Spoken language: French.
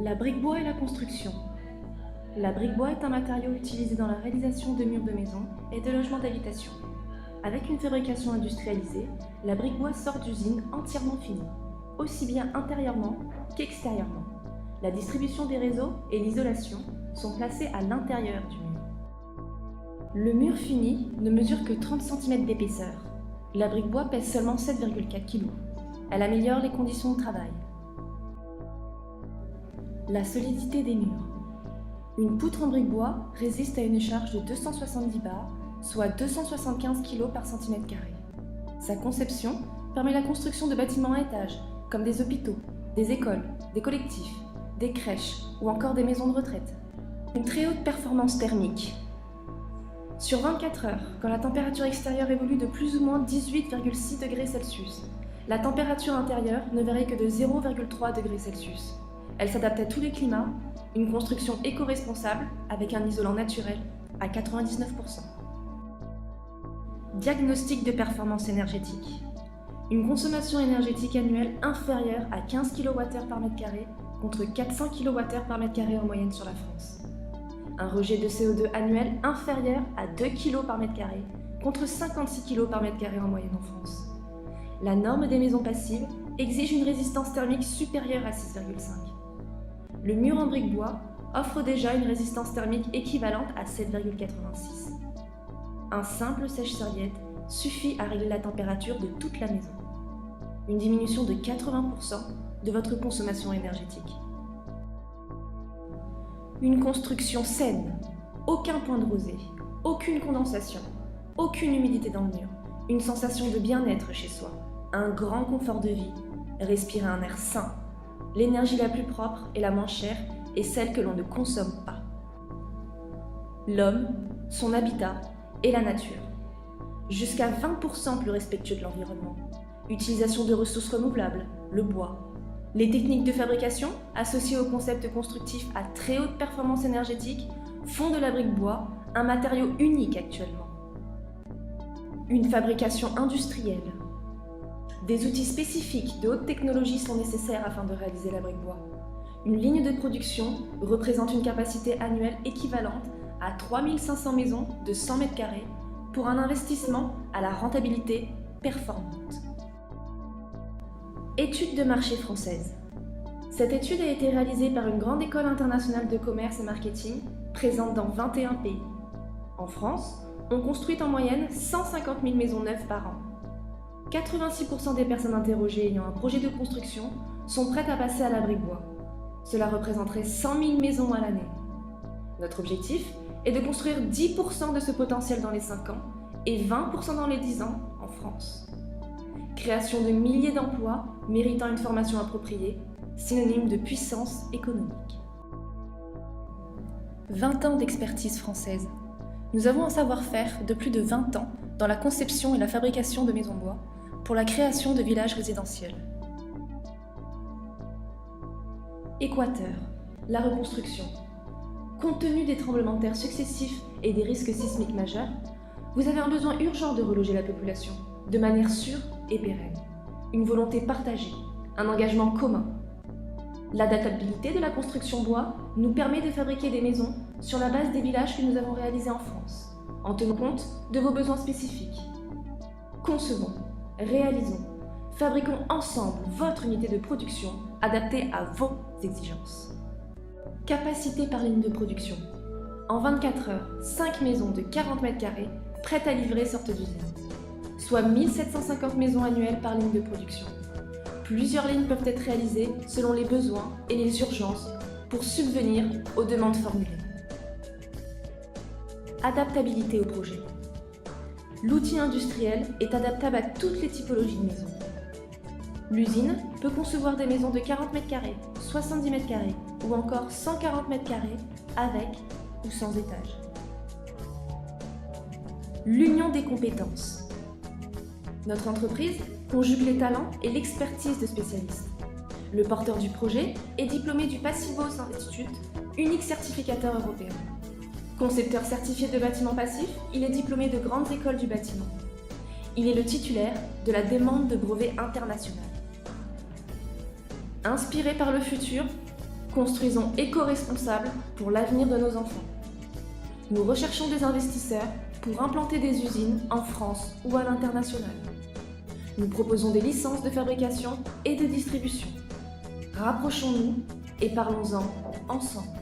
La brique bois et la construction. La brique bois est un matériau utilisé dans la réalisation de murs de maisons et de logements d'habitation. Avec une fabrication industrialisée, la brique bois sort d'usine entièrement finie, aussi bien intérieurement qu'extérieurement. La distribution des réseaux et l'isolation sont placés à l'intérieur du mur. Le mur fini ne mesure que 30 cm d'épaisseur. La brique bois pèse seulement 7,4 kg. Elle améliore les conditions de travail. La solidité des murs. Une poutre en brique bois résiste à une charge de 270 bars, soit 275 kg par cm². Sa conception permet la construction de bâtiments à étages, comme des hôpitaux, des écoles, des collectifs, des crèches ou encore des maisons de retraite. Une très haute performance thermique. Sur 24 heures, quand la température extérieure évolue de plus ou moins 18,6 degrés Celsius, la température intérieure ne varie que de 0,3 degrés Celsius. Elle s'adapte à tous les climats, une construction éco-responsable avec un isolant naturel à 99%. Diagnostic de performance énergétique. Une consommation énergétique annuelle inférieure à 15 kWh par mètre carré contre 400 kWh par mètre carré en moyenne sur la France. Un rejet de CO2 annuel inférieur à 2 kg par mètre carré contre 56 kg par mètre carré en moyenne en France. La norme des maisons passives exige une résistance thermique supérieure à 6,5. Le mur en brique bois offre déjà une résistance thermique équivalente à 7,86. Un simple sèche-serviette suffit à régler la température de toute la maison. Une diminution de 80% de votre consommation énergétique. Une construction saine, aucun point de rosée, aucune condensation, aucune humidité dans le mur, une sensation de bien-être chez soi, un grand confort de vie, respirer un air sain. L'énergie la plus propre et la moins chère est celle que l'on ne consomme pas. L'homme, son habitat et la nature. Jusqu'à 20% plus respectueux de l'environnement. Utilisation de ressources renouvelables, le bois. Les techniques de fabrication, associées au concept constructif à très haute performance énergétique, font de la brique bois un matériau unique actuellement. Une fabrication industrielle. Des outils spécifiques de haute technologie sont nécessaires afin de réaliser la brique bois. Une ligne de production représente une capacité annuelle équivalente à 3500 maisons de 100 m² pour un investissement à la rentabilité performante. Étude de marché française. Cette étude a été réalisée par une grande école internationale de commerce et marketing présente dans 21 pays. En France, on construit en moyenne 150 000 maisons neuves par an. 86% des personnes interrogées ayant un projet de construction sont prêtes à passer à la brique bois. Cela représenterait 100 000 maisons à l'année. Notre objectif est de construire 10% de ce potentiel dans les 5 ans et 20% dans les 10 ans en France. Création de milliers d'emplois méritant une formation appropriée, synonyme de puissance économique. 20 ans d'expertise française. Nous avons un savoir-faire de plus de 20 ans dans la conception et la fabrication de maisons bois pour la création de villages résidentiels. Équateur, la reconstruction. Compte tenu des tremblements de terre successifs et des risques sismiques majeurs, vous avez un besoin urgent de reloger la population, de manière sûre et pérenne. Une volonté partagée, un engagement commun. L'adaptabilité de la construction bois nous permet de fabriquer des maisons sur la base des villages que nous avons réalisés en France, en tenant compte de vos besoins spécifiques. Concevons, réalisons, fabriquons ensemble votre unité de production adaptée à vos exigences. Capacité par ligne de production. En 24 heures, 5 maisons de 40 m² prêtes à livrer sortent d'usine, soit 1750 maisons annuelles par ligne de production. Plusieurs lignes peuvent être réalisées selon les besoins et les urgences pour subvenir aux demandes formulées. Adaptabilité au projet. L'outil industriel est adaptable à toutes les typologies de maisons. L'usine peut concevoir des maisons de 40 m², 70 m² ou encore 140 m² avec ou sans étage. L'union des compétences. Notre entreprise conjugue les talents et l'expertise de spécialistes. Le porteur du projet est diplômé du Passivhaus Institute, unique certificateur européen. Concepteur certifié de bâtiments passifs, il est diplômé de grandes écoles du bâtiment. Il est le titulaire de la demande de brevet international. Inspiré par le futur, Construisons éco-responsables pour l'avenir de nos enfants. Nous recherchons des investisseurs pour implanter des usines en France ou à l'international. Nous proposons des licences de fabrication et de distribution. Rapprochons-nous et parlons-en ensemble.